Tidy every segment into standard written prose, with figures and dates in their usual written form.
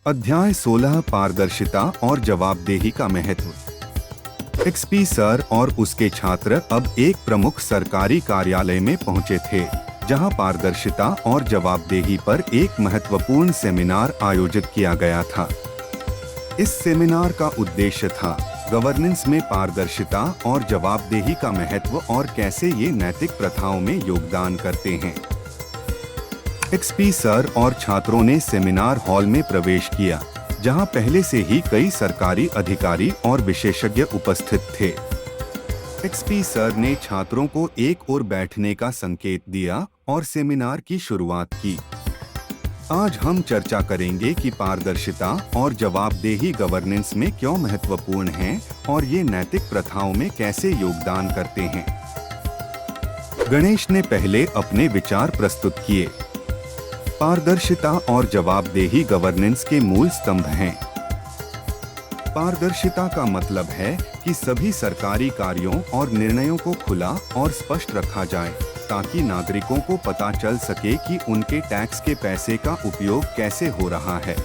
अध्याय 16 पारदर्शिता और जवाबदेही का महत्व। एक्सपी सर और उसके छात्र अब एक प्रमुख सरकारी कार्यालय में पहुंचे थे, जहां पारदर्शिता और जवाबदेही पर एक महत्वपूर्ण सेमिनार आयोजित किया गया था। इस सेमिनार का उद्देश्य था गवर्नेंस में पारदर्शिता और जवाबदेही का महत्व और कैसे ये नैतिक प्रथाओं में योगदान करते हैं। एक्सपी सर और छात्रों ने सेमिनार हॉल में प्रवेश किया, जहां पहले से ही कई सरकारी अधिकारी और विशेषज्ञ उपस्थित थे। एक्सपी सर ने छात्रों को एक ओर बैठने का संकेत दिया और सेमिनार की शुरुआत की। आज हम चर्चा करेंगे कि पारदर्शिता और जवाबदेही गवर्नेंस में क्यों महत्वपूर्ण हैं और ये नैतिक प्रथाओं में कैसे योगदान करते हैं। गणेश ने पहले अपने विचार प्रस्तुत किए। पारदर्शिता और जवाबदेही गवर्नेंस के मूल स्तंभ हैं। पारदर्शिता का मतलब है कि सभी सरकारी कार्यों और निर्णयों को खुला और स्पष्ट रखा जाए, ताकि नागरिकों को पता चल सके कि उनके टैक्स के पैसे का उपयोग कैसे हो रहा है।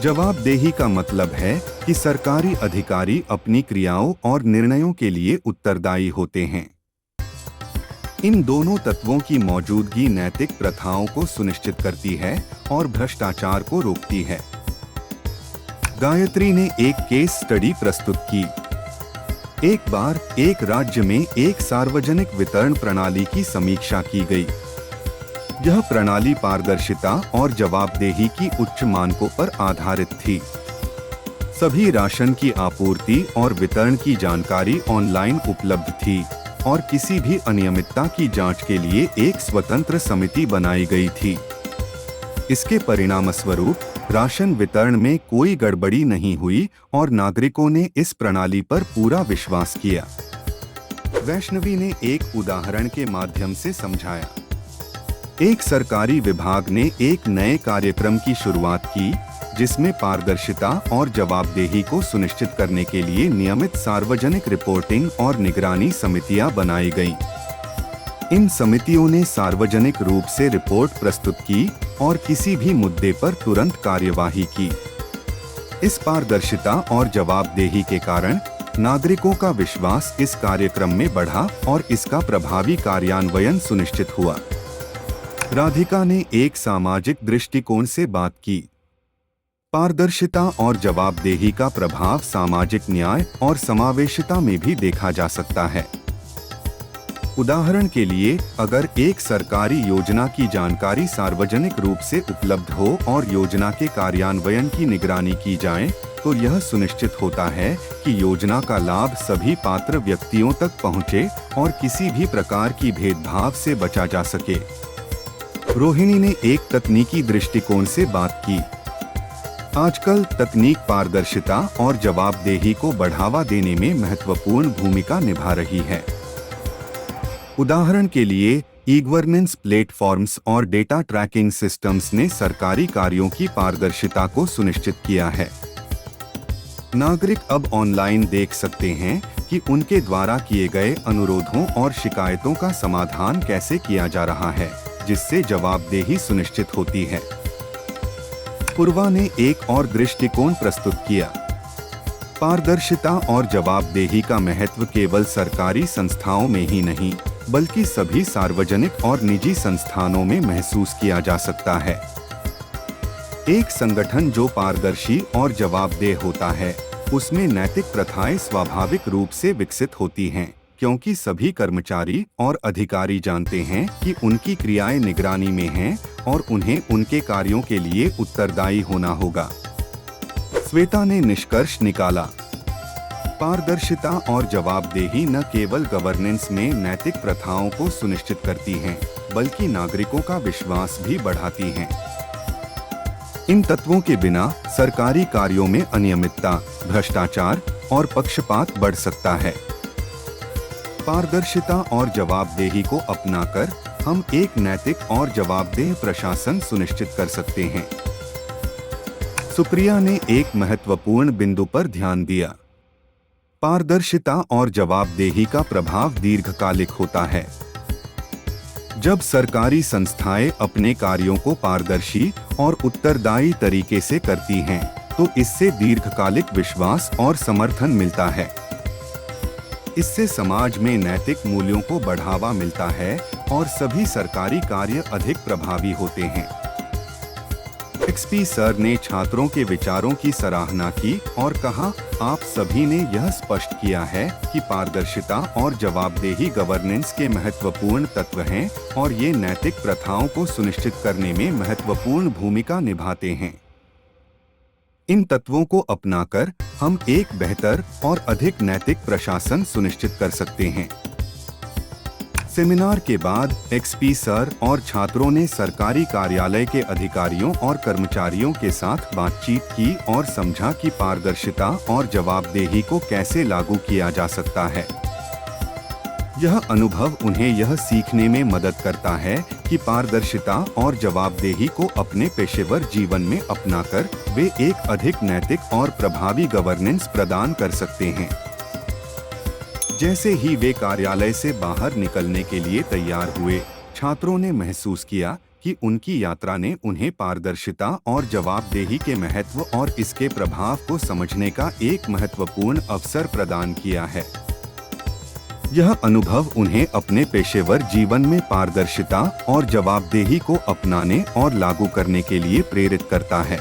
जवाबदेही का मतलब है कि सरकारी अधिकारी अपनी क्रियाओं और निर्णयों के लिए उत्तरदायी होते हैं। इन दोनों तत्वों की मौजूदगी नैतिक प्रथाओं को सुनिश्चित करती है और भ्रष्टाचार को रोकती है। गायत्री ने एक केस स्टडी प्रस्तुत की। एक बार एक राज्य में एक सार्वजनिक वितरण प्रणाली की समीक्षा की गई। यह प्रणाली पारदर्शिता और जवाबदेही की उच्च मानकों पर आधारित थी। सभी राशन की आपूर्ति और वितरण की जानकारी ऑनलाइन उपलब्ध थी और किसी भी अनियमितता की जांच के लिए एक स्वतंत्र समिति बनाई गई थी। इसके परिणामस्वरूप राशन वितरण में कोई गड़बड़ी नहीं हुई और नागरिकों ने इस प्रणाली पर पूरा विश्वास किया। वैष्णवी ने एक उदाहरण के माध्यम से समझाया। एक सरकारी विभाग ने एक नए कार्यक्रम की शुरुआत की, जिसमें पारदर्शिता और जवाबदेही को सुनिश्चित करने के लिए नियमित सार्वजनिक रिपोर्टिंग और निगरानी समितियां बनाई गईं। इन समितियों ने सार्वजनिक रूप से रिपोर्ट प्रस्तुत की और किसी भी मुद्दे पर तुरंत कार्यवाही की। इस पारदर्शिता और जवाबदेही के कारण नागरिकों का विश्वास इस कार्यक्रम में बढ़ा और इसका प्रभावी कार्यान्वयन सुनिश्चित हुआ। राधिका ने एक सामाजिक दृष्टिकोण से बात की। पारदर्शिता और जवाबदेही का प्रभाव सामाजिक न्याय और समावेशिता में भी देखा जा सकता है। उदाहरण के लिए, अगर एक सरकारी योजना की जानकारी सार्वजनिक रूप से उपलब्ध हो और योजना के कार्यान्वयन की निगरानी की जाए, तो यह सुनिश्चित होता है कि योजना का लाभ सभी पात्र व्यक्तियों तक पहुंचे और किसी भी प्रकार की भेदभाव से बचा जा सके। रोहिणी ने एक तकनीकी दृष्टिकोण से बात की। आजकल तकनीक पारदर्शिता और जवाबदेही को बढ़ावा देने में महत्वपूर्ण भूमिका निभा रही है। उदाहरण के लिए, ई-गवर्नेंस प्लेटफॉर्म्स और डेटा ट्रैकिंग सिस्टम्स ने सरकारी कार्यों की पारदर्शिता को सुनिश्चित किया है। नागरिक अब ऑनलाइन देख सकते हैं कि उनके द्वारा किए गए अनुरोधों और शिकायतों का समाधान कैसे किया जा रहा है, जिससे जवाबदेही सुनिश्चित होती है। पूर्वा ने एक और दृष्टिकोण प्रस्तुत किया। पारदर्शिता और जवाबदेही का महत्व केवल सरकारी संस्थाओं में ही नहीं, बल्कि सभी सार्वजनिक और निजी संस्थानों में महसूस किया जा सकता है। एक संगठन जो पारदर्शी और जवाबदेह होता है, उसमें नैतिक प्रथाएं स्वाभाविक रूप से विकसित होती हैं, क्योंकि सभी कर्मचारी और अधिकारी जानते हैं कि उनकी क्रियाएं निगरानी में हैं और उन्हें उनके कार्यों के लिए उत्तरदायी होना होगा। श्वेता ने निष्कर्ष निकाला। पारदर्शिता और जवाबदेही न केवल गवर्नेंस में नैतिक प्रथाओं को सुनिश्चित करती हैं, बल्कि नागरिकों का विश्वास भी बढ़ाती हैं। इन तत्वों के बिना सरकारी कार्यों में अनियमितता, भ्रष्टाचार और पक्षपात बढ़ सकता है। पारदर्शिता और जवाबदेही को अपनाकर हम एक नैतिक और जवाबदेह प्रशासन सुनिश्चित कर सकते हैं। सुप्रिया ने एक महत्वपूर्ण बिंदु पर ध्यान दिया। पारदर्शिता और जवाबदेही का प्रभाव दीर्घकालिक होता है। जब सरकारी संस्थाएं अपने कार्यों को पारदर्शी और उत्तरदायी तरीके से करती हैं, तो इससे दीर्घकालिक विश्वास और समर्थन मिलता है। इससे समाज में नैतिक मूल्यों को बढ़ावा मिलता है और सभी सरकारी कार्य अधिक प्रभावी होते हैं। एक्सपी सर ने छात्रों के विचारों की सराहना की और कहा, आप सभी ने यह स्पष्ट किया है कि पारदर्शिता और जवाबदेही गवर्नेंस के महत्वपूर्ण तत्व हैं और ये नैतिक प्रथाओं को सुनिश्चित करने में महत्वपूर्ण भूमिका निभाते हैं। इन तत्वों को अपनाकर हम एक बेहतर और अधिक नैतिक प्रशासन सुनिश्चित कर सकते हैं। सेमिनार के बाद एक्सपी सर और छात्रों ने सरकारी कार्यालय के अधिकारियों और कर्मचारियों के साथ बातचीत की और समझा कि पारदर्शिता और जवाबदेही को कैसे लागू किया जा सकता है। यह अनुभव उन्हें यह सीखने में मदद करता है कि पारदर्शिता और जवाबदेही को अपने पेशेवर जीवन में अपनाकर वे एक अधिक नैतिक और प्रभावी गवर्नेंस प्रदान कर सकते हैं। जैसे ही वे कार्यालय से बाहर निकलने के लिए तैयार हुए, छात्रों ने महसूस किया कि उनकी यात्रा ने उन्हें पारदर्शिता और जवाबदेही के महत्व और इसके प्रभाव को समझने का एक महत्वपूर्ण अवसर प्रदान किया है। यह अनुभव उन्हें अपने पेशेवर जीवन में पारदर्शिता और जवाबदेही को अपनाने और लागू करने के लिए प्रेरित करता है।